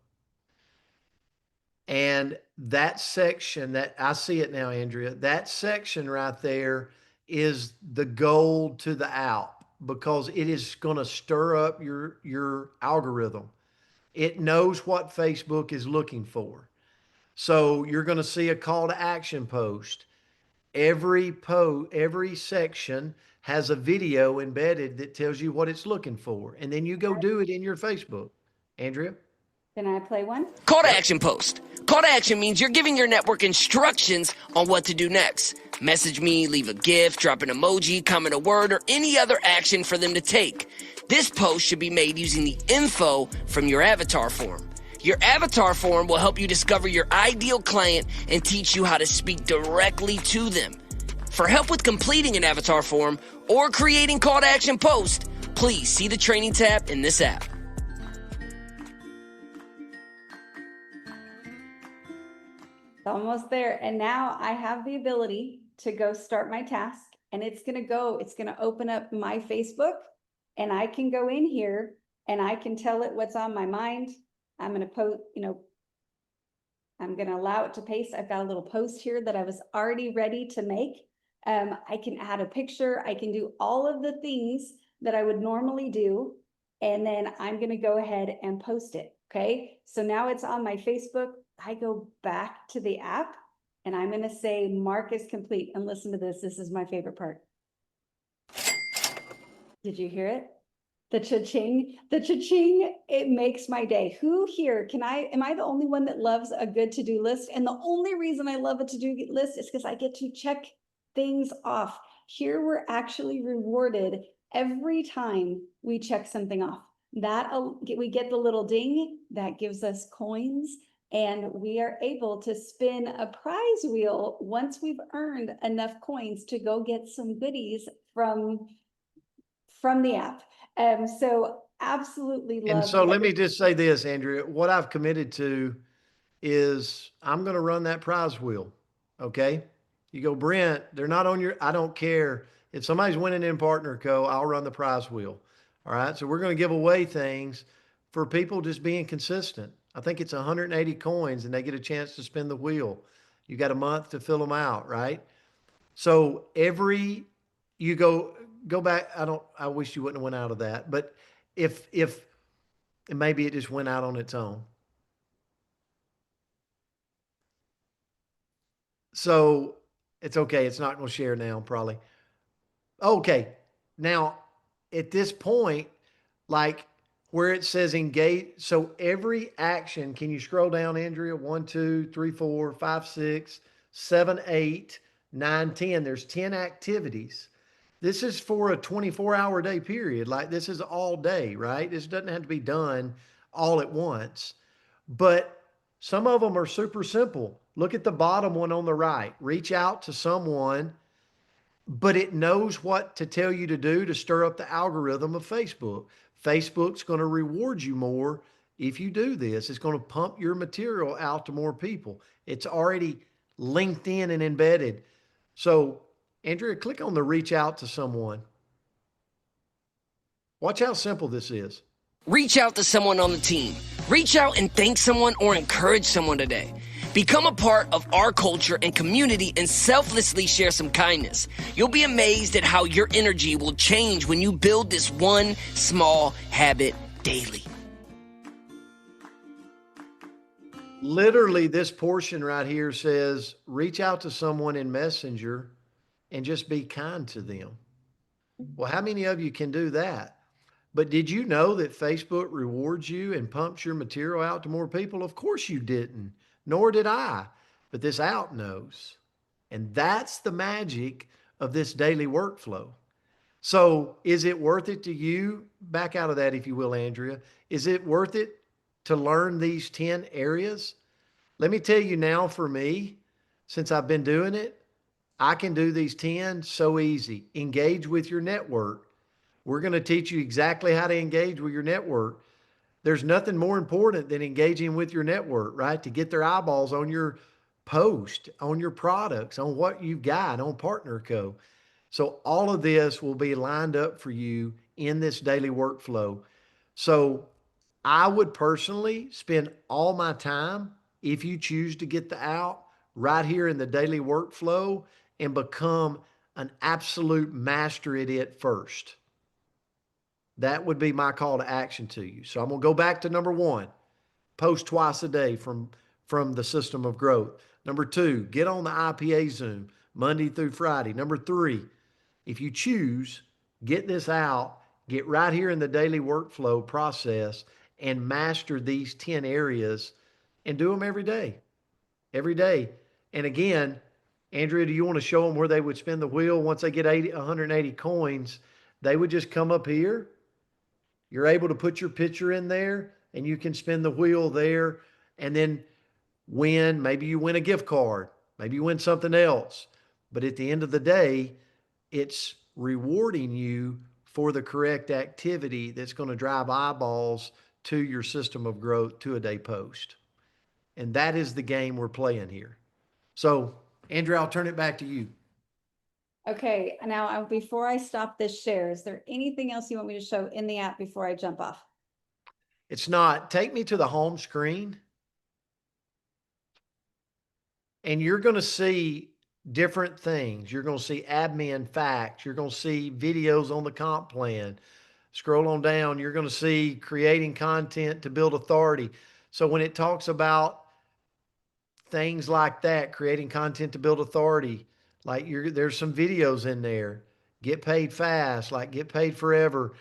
And that section that I see it now, Andrea, that section right there is the gold to the app because it is going to stir up your algorithm. It knows what Facebook is looking for. So you're going to see a call to action post. Every section has a video embedded that tells you what it's looking for. And then you go do it in your Facebook. Andrea? Can I play one? Call to Yep. action post. Call to action means you're giving your network instructions on what to do next. Message me, leave a gift, drop an emoji, comment a word, or any other action for them to take. This post should be made using the info from your avatar form. Your avatar form will help you discover your ideal client and teach you how to speak directly to them. For help with completing an avatar form or creating call to action post, please see the training tab in this app. Almost there. And now I have the ability to go start my task and it's going to open up my Facebook and I can go in here and I can tell it what's on my mind. I'm going to post, I'm going to allow it to paste. I've got a little post here that I was already ready to make. I can add a picture. I can do all of the things that I would normally do. And then I'm going to go ahead and post it. Okay. So now it's on my Facebook. I go back to the app and I'm going to say mark is complete. And listen to this. This is my favorite part. Did you hear it? The cha-ching, it makes my day. Who here am I the only one that loves a good to-do list? And the only reason I love a to-do list is because I get to check things off. Here we're actually rewarded every time we check something off. That we get the little ding that gives us coins and we are able to spin a prize wheel once we've earned enough coins to go get some goodies from from the app. So absolutely And love. so let me just say this, Andrea, what I've committed to is I'm going to run that prize wheel. Okay. You go, Brent, they're not on your, I don't care. If somebody's winning in Partner Co., I'll run the prize wheel. All right. So we're going to give away things for people just being consistent. I think it's 180 coins and they get a chance to spin the wheel. You got a month to fill them out, right? So you go back. I wish you wouldn't have went out of that, but if and maybe it just went out on its own. So it's okay. It's not going to share now, probably. Okay. Now, at this point, like where it says engage, so every action, can you scroll down, Andrea? 1, 2, 3, 4, 5, 6, 7, 8, 9, 10. There's 10 activities. This is for a 24-hour day period. Like this is all day, right? This doesn't have to be done all at once. But some of them are super simple. Look at the bottom one on the right. Reach out to someone, but it knows what to tell you to do to stir up the algorithm of Facebook. Facebook's going to reward you more if you do this. It's going to pump your material out to more people. It's already linked in and embedded. So, Andrea, click on the reach out to someone. Watch how simple this is. Reach out to someone on the team. Reach out and thank someone or encourage someone today. Become a part of our culture and community and selflessly share some kindness. You'll be amazed at how your energy will change when you build this one small habit daily. Literally, this portion right here says, reach out to someone in Messenger and just be kind to them. Well, how many of you can do that? But did you know that Facebook rewards you and pumps your material out to more people? Of course you didn't, nor did I. But this app knows. And that's the magic of this daily workflow. So is it worth it to you? Back out of that, if you will, Andrea. Is it worth it to learn these 10 areas? Let me tell you now, for me, since I've been doing it, I can do these 10 so easy. Engage with your network. We're going to teach you exactly how to engage with your network. There's nothing more important than engaging with your network, right? To get their eyeballs on your post, on your products, on what you've got, on Partner Co. So all of this will be lined up for you in this daily workflow. So I would personally spend all my time, if you choose to get the out, right here in the daily workflow and become an absolute master at it first. That would be my call to action to you. So I'm going to go back to number 1, post twice a day from the system of growth. Number 2, get on the IPA Zoom Monday through Friday. Number 3, if you choose, get this out, get right here in the daily workflow process and master these 10 areas and do them every day. Every day. And again, Andrea, do you want to show them where they would spin the wheel once they get 180 coins? They would just come up here. You're able to put your picture in there and you can spin the wheel there and then win. Maybe you win a gift card. Maybe you win something else. But at the end of the day, it's rewarding you for the correct activity that's going to drive eyeballs to your system of growth, to a day post. And that is the game we're playing here. So, Andrea, I'll turn it back to you. Okay, now before I stop this share, is there anything else you want me to show in the app before I jump off? It's not. Take me to the home screen. And you're going to see different things. You're going to see admin facts. You're going to see videos on the comp plan. Scroll on down. You're going to see creating content to build authority. So when it talks about things like that, creating content to build authority, like there's some videos in there. Get paid fast, like get paid forever.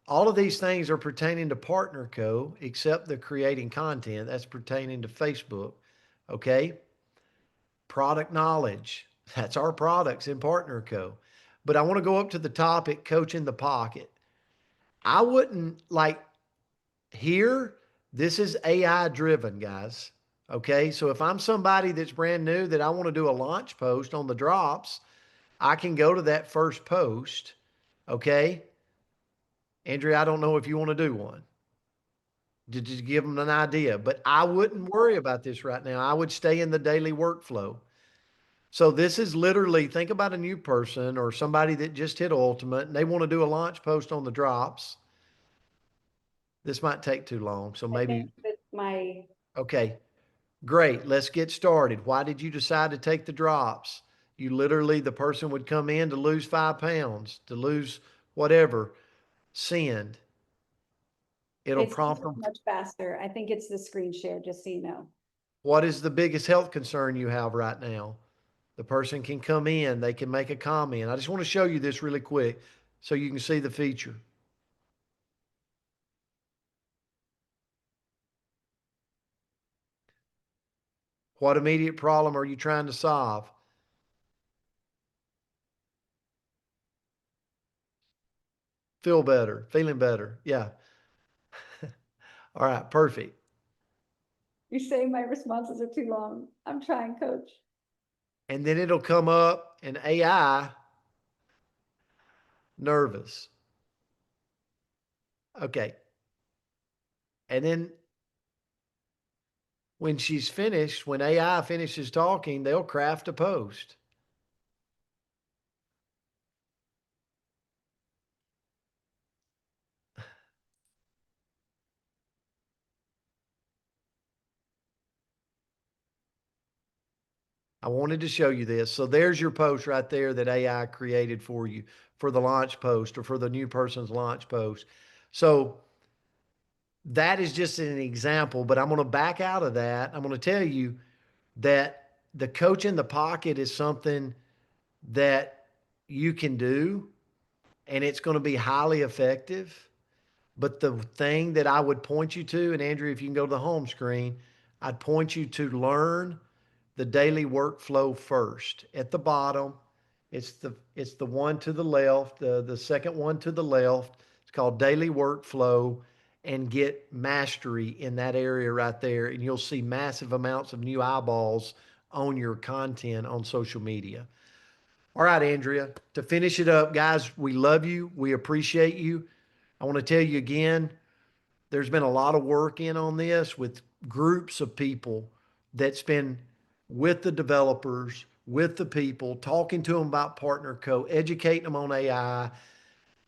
All of these things are pertaining to Partner Co, except the creating content that's pertaining to Facebook. Okay. Product knowledge. That's our products in Partner Co. But I want to go up to the topic, coach in the pocket. I wouldn't like here. This is AI driven, guys. Okay. So if I'm somebody that's brand new that I want to do a launch post on the drops, I can go to that first post. Okay. Andrea, I don't know if you want to do one. Did you give them an idea? But I wouldn't worry about this right now. I would stay in the daily workflow. So this is literally, think about a new person or somebody that just hit ultimate and they want to do a launch post on the drops. This might take too long. So I maybe, think that my, okay, great. Let's get started. Why did you decide to take the drops? You literally, the person would come in to lose 5 pounds, to lose whatever, send. It'll it's prompt them. much faster. I think it's the screen share, just so you know. What is the biggest health concern you have right now? The person can come in, they can make a comment. I just want to show you this really quick so you can see the feature. What immediate problem are you trying to solve? Feel better, feeling better. Yeah. All right, perfect. You're saying my responses are too long. I'm trying, coach. And then it'll come up and AI, nervous. Okay. And then when she's finished, when AI finishes talking, they'll craft a post. I wanted to show you this. So there's your post right there that AI created for you for the launch post or for the new person's launch post. So that is just an example, but I'm going to back out of that. I'm going to tell you that the coach in the pocket is something that you can do and it's going to be highly effective. But the thing that I would point you to, and Andrew, if you can go to the home screen, I'd point you to learn the daily workflow first. At the bottom, it's the one to the left, the second one to the left. It's called daily workflow, and get mastery in that area right there, and you'll see massive amounts of new eyeballs on your content on social media. All right, Andrea, to finish it up, guys, we love you. We appreciate you. I want to tell you again, there's been a lot of work in on this with groups of people that's been with the developers, with the people, talking to them about Partner Co, educating them on AI,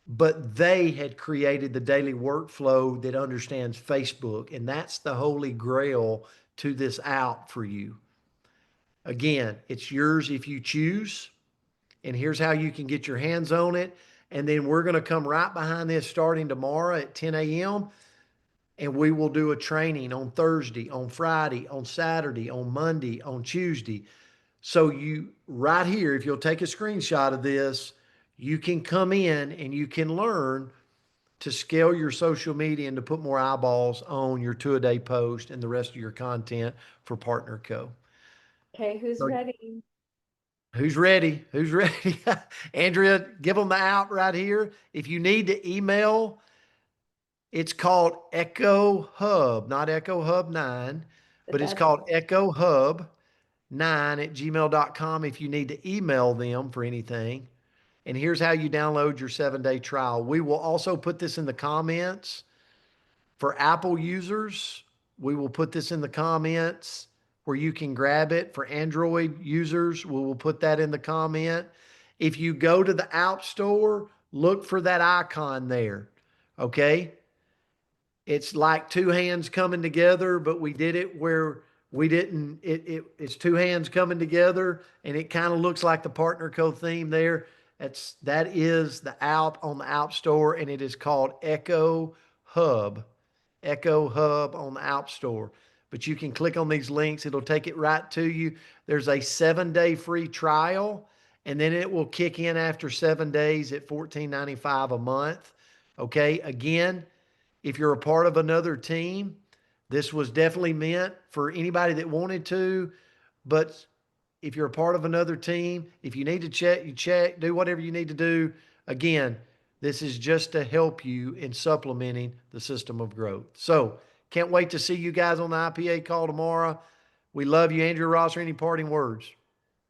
but they had created the daily workflow that understands Facebook. And that's the holy grail to this app for you. Again, it's yours if you choose. And here's how you can get your hands on it. And then we're going to come right behind this starting tomorrow at 10 a.m. And we will do a training on Thursday, on Friday, on Saturday, on Monday, on Tuesday. So you right here, if you'll take a screenshot of this, you can come in and you can learn to scale your social media and to put more eyeballs on your 2-a-day post and the rest of your content for Partner Co. Okay, who's So ready? who's ready? Who's ready? Andrea, give them the out right here. If you need to email, it's called EchoHub, not EchoHub 9, but it's That's called EchoHub9@gmail.com if you need to email them for anything. And here's how you download your 7-day trial. We will also put this in the comments for Apple users. We will put this in the comments where you can grab it. For Android users, we will put that in the comment. If you go to the App Store, look for that icon there. Okay. It's like two hands coming together, but we did it where we didn't, it's two hands coming together and it kind of looks like the Partner Co theme there. That is the app on the App Store, and it is called Echo Hub on the App Store. But you can click on these links. It'll take it right to you. There's a 7-day free trial, and then it will kick in after 7 days at $14.95 a month. Okay. Again, if you're a part of another team, this was definitely meant for anybody that wanted to. But if you're a part of another team, if you need to check, you check, do whatever you need to do. Again, this is just to help you in supplementing the system of growth. So can't wait to see you guys on the IPA call tomorrow. We love you. Andrew Ross, any parting words?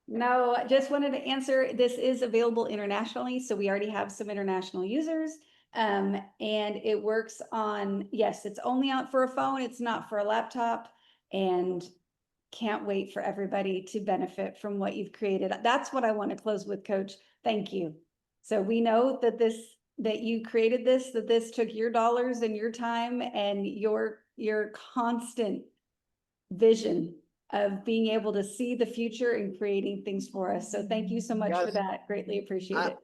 No, I just wanted to answer. This is available internationally, so we already have some international users. And it works on, yes, it's only out for a phone. It's not for a laptop. And can't wait for everybody to benefit from what you've created. That's what I want to close with, Coach. Thank you. So we know that that you created this, that this took your dollars and your time and your constant vision of being able to see the future and creating things for us. So thank you so much for Guys, that. Greatly appreciate it.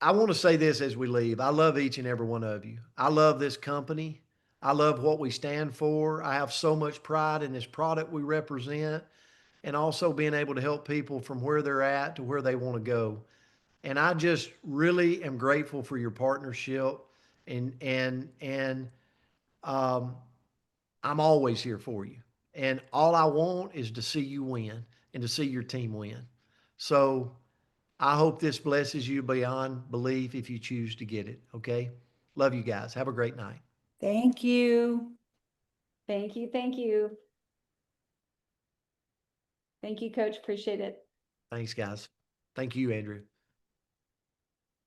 I want to say this as we leave. I love each and every one of you. I love this company. I love what we stand for. I have so much pride in this product we represent and also being able to help people from where they're at to where they want to go. And I just really am grateful for your partnership and um, I'm always here for you. And all I want is to see you win and to see your team win. So I hope this blesses you beyond belief if you choose to get it. Okay. Love you guys. Have a great night. Thank you. Thank you. Thank you. Thank you, Coach. Appreciate it. Thanks, guys. Thank you, Andrew.